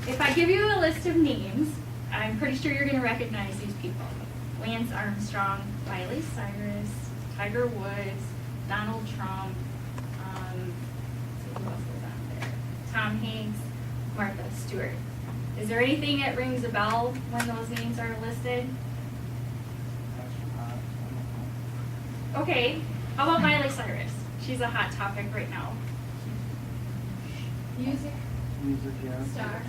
If I give you a list of names, I'm pretty sure you're going to recognize these people. Lance Armstrong, Miley Cyrus, Tiger Woods, Donald Trump, let's see who else was on there, Tom Hanks, Martha Stewart. Is there anything that rings a bell when those names are listed? Okay, how about Miley Cyrus? She's a hot topic right now. Music? Music, yeah. Star.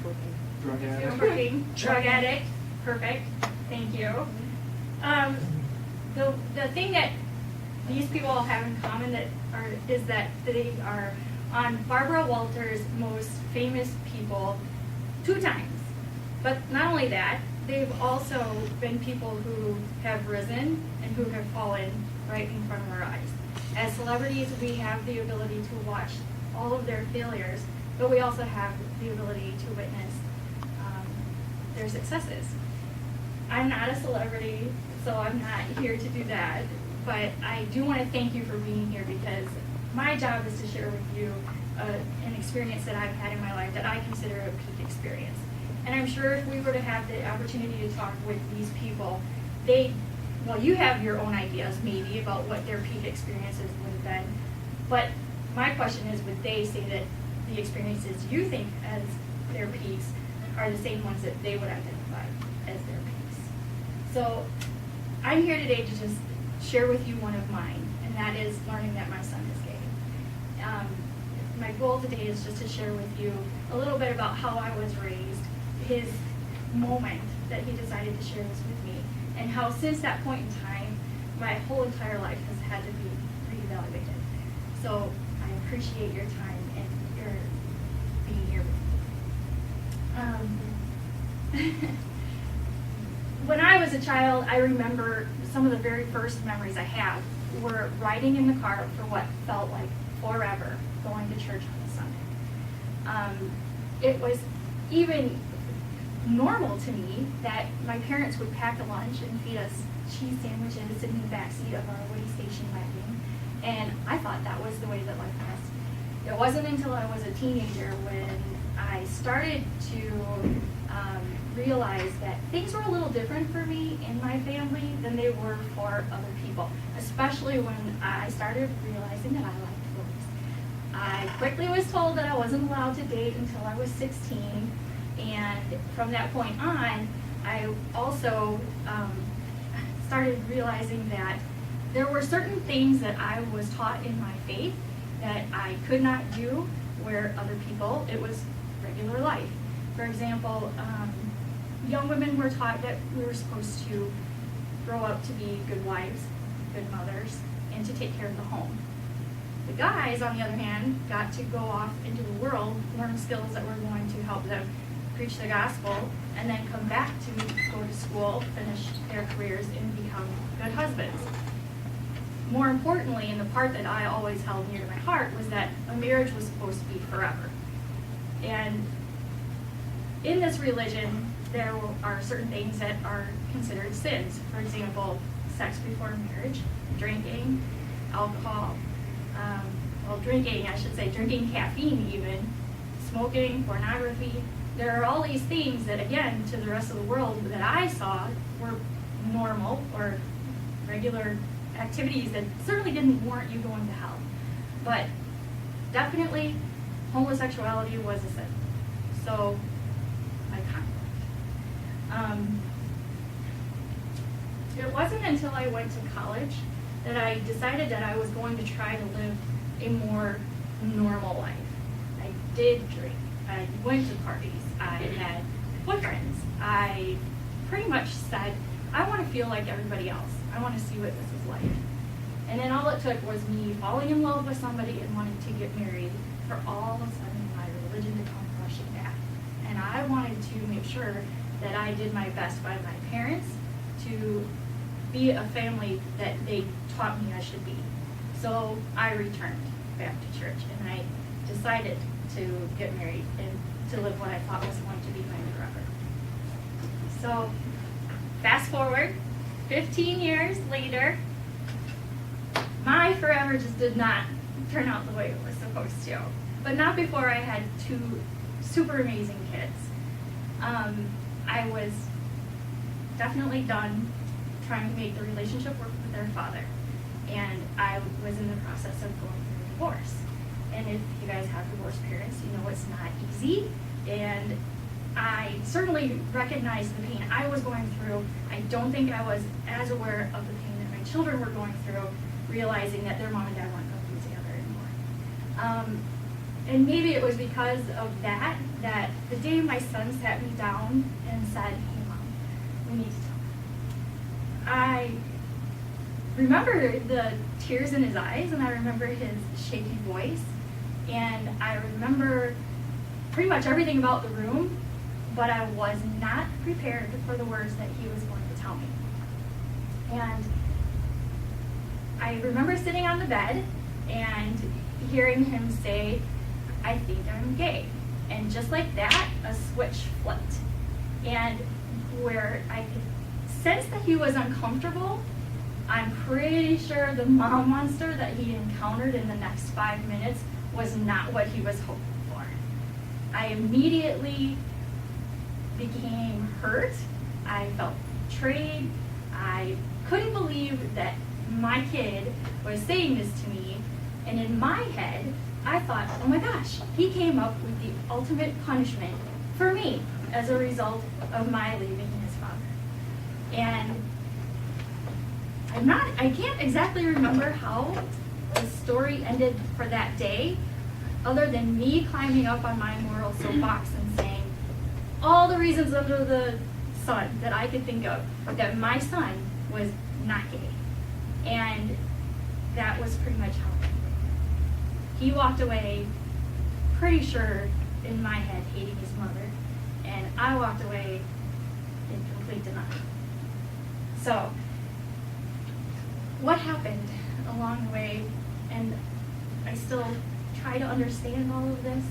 Drug addict. Working. Drug addict. Perfect. Thank you. The thing that these people all have in common is that they are on Barbara Walters' Most Famous People 2 times. But not only that, they've also been people who have risen and who have fallen right in front of our eyes. As celebrities, we have the ability to watch all of their failures, but we also have the ability to witness their successes. I'm not a celebrity, so I'm not here to do that, but I do want to thank you for being here because my job is to share with you an experience that I've had in my life that I consider a peak experience. And I'm sure if we were to have the opportunity to talk with these people, you have your own ideas maybe about what their peak experiences would have been, but my question is, would they say that the experiences you think as their peaks are the same ones that they would identify as their peaks? So I'm here today to just share with you one of mine, and that is learning that my son is gay. My goal today is just to share with you a little bit about how I was raised, his moment that he decided to share this with me, and how since that point in time, my whole entire life has had to be reevaluated. So I appreciate your time and your being here with me. When I was a child, I remember some of the very first memories I have were riding in the car for what felt like forever, going to church on a Sunday. It was even normal to me that my parents would pack a lunch and feed us cheese sandwiches in the backseat of our Woody station wagon, and I thought that was the way that life was. It wasn't until I was a teenager when I started to realize that things were a little different for me in my family than they were for other people, especially when I started realizing that I liked boys. I quickly was told that I wasn't allowed to date until I was 16, and from that point on, I also started realizing that there were certain things that I was taught in my faith that I could not do where other people, it was regular life. For example, young women were taught that we were supposed to grow up to be good wives, good mothers, and to take care of the home. The guys, on the other hand, got to go off into the world, learn skills that were going to help them preach the gospel, and then come back to go to school, finish their careers, and become good husbands. More importantly, and the part that I always held near to my heart, was that a marriage was supposed to be forever. And in this religion, there are certain things that are considered sins. For example, sex before marriage, drinking, alcohol, drinking caffeine even, smoking, pornography. There are all these things that, again, to the rest of the world that I saw were normal or regular activities that certainly didn't warrant you going to hell. But definitely, homosexuality was a sin. So, I conflict. It wasn't until I went to college that I decided that I was going to try to live a more normal life. I did drink. I went to parties. I had boyfriends. I pretty much said, I want to feel like everybody else. I want to see what this is like. And then all it took was me falling in love with somebody and wanting to get married for all of a sudden my religion to come rushing back. And I wanted to make sure that I did my best by my parents to be a family that they taught me I should be. So I returned back to church and I decided to get married and to live what I thought was going to be my forever. So fast forward, 15 years later, my forever just did not turn out the way it was supposed to. But not before I had 2 super amazing kids. I was definitely done trying to make the relationship work with their father. And I was in the process of going through a divorce. And if you guys have divorced parents, you know it's not easy. And I certainly recognized the pain I was going through. I don't think I was as aware of the pain that my children were going through, realizing that their mom and dad weren't going to be together anymore. And maybe it was because of that the day my son sat me down and said, "Hey, Mom, we need to talk." I remember the tears in his eyes, and I remember his shaky voice, and I remember pretty much everything about the room, but I was not prepared for the words that he was going to tell me. And I remember sitting on the bed and hearing him say, "I think I'm gay." And just like that, a switch flipped. And where I could sense that he was uncomfortable, I'm pretty sure the mom monster that he encountered in the next 5 minutes was not what he was hoping for. I immediately became hurt. I felt betrayed. I couldn't believe that my kid was saying this to me. And in my head, I thought, oh my gosh, he came up with the ultimate punishment for me as a result of my leaving his father. And I can't exactly remember how the story ended for that day, other than me climbing up on my moral soapbox and saying all the reasons under the sun that I could think of that my son was not gay. And that was pretty much how it ended. He walked away pretty sure in my head hating his mother, and I walked away in complete denial. So what happened along the way, and I still try to understand all of this.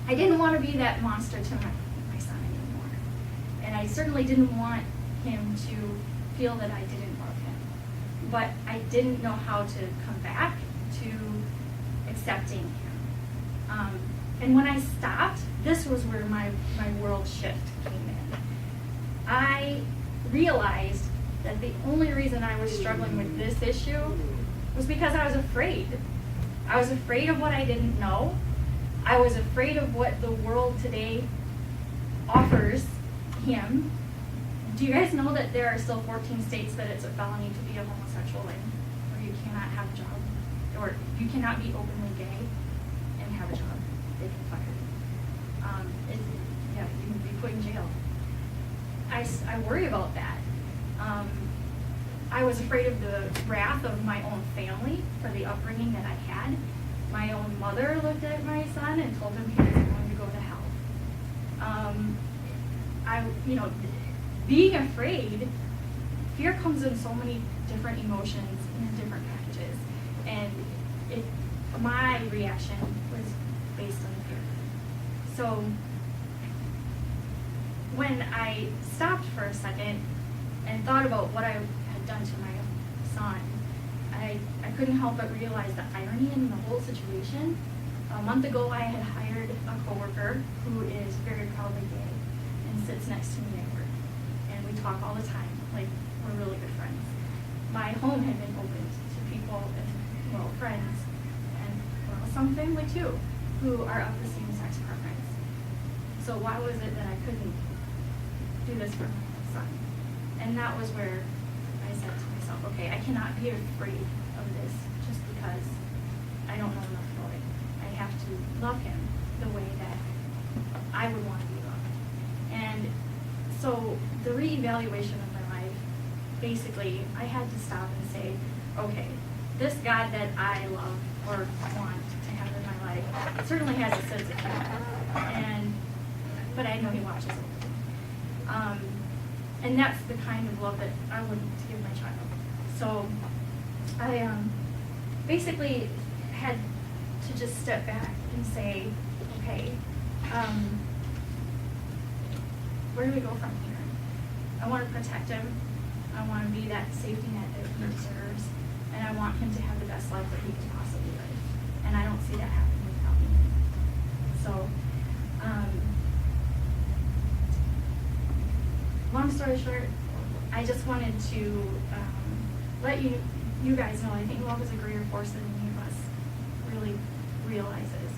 I didn't want to be that monster to my son anymore. And I certainly didn't want him to feel that I didn't love him. But I didn't know how to come back to accepting him. And when I stopped, this was where my world shift came in. I realized that the only reason I was struggling with this issue was because I was afraid. I was afraid of what I didn't know. I was afraid of what the world today offers him. Do you guys know that there are still 14 states that it's a felony to be a homosexual in, where you cannot have a job, or you cannot be openly gay and have a job? They can fire you. You can be put in jail. I worry about that. I was afraid of the wrath of my own family for the upbringing that I had. My own mother looked at my son and told him he was going to go to hell. Being afraid, fear comes in so many different emotions in different packages. And my reaction was based on fear. So when I stopped for a second and thought about what I had done to my son, I couldn't help but realize the irony in the whole situation. A month ago, I had hired a coworker who is very proudly gay and sits next to me at work. And we talk all the time, like we're really good friends. My home had been opened to people and, friends, and some family too, who are of the same sex preference. So why was it that I couldn't do this for my son? And that was where I said to myself, okay, I cannot be afraid of this just because I don't know enough about it. I have to love him the way that I would want to be loved. And so the reevaluation of my life, basically, I had to stop and say, okay, this God that I love or want to have in my life certainly has a sense of humor, but I know he watches over me. And that's the kind of love that I would give my child. So I basically had to just step back and say, okay, where do we go from here? I want to protect him. I want to be that safety net that he deserves. And I want him to have the best life that he can possibly live. And I don't see that happening without me. So story short, I just wanted to let you guys know I think love is a greater force than any of us really realizes.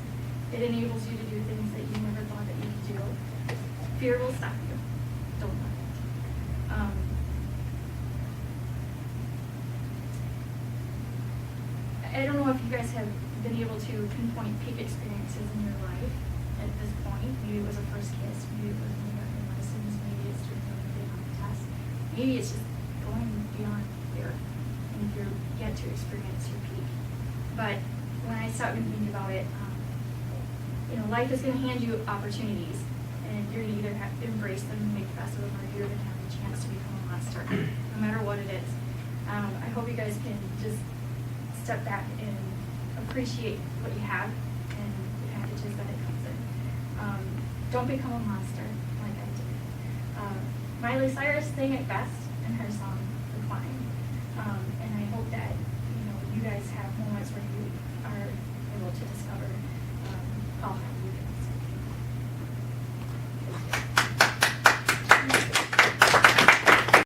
It enables you to do things that you never thought that you could do. Fear will stop you. Don't let it. I don't know if you guys have been able to pinpoint peak experiences in your life at this point. Maybe it was a first kiss, maybe it was when you got your license, maybe it's doing something on the test, maybe it's just going beyond fear and you're yet to experience your peak. But when I started thinking about it, life is going to hand you opportunities, and you're going to either have to embrace them and make the best of them, or you're going to have a chance to become a monster, no matter what it is. I hope you guys can just step back and appreciate what you have and the packages that it comes in. Don't become a monster like I did. Miley Cyrus sang it best in her song "The Climb," and I hope that you guys have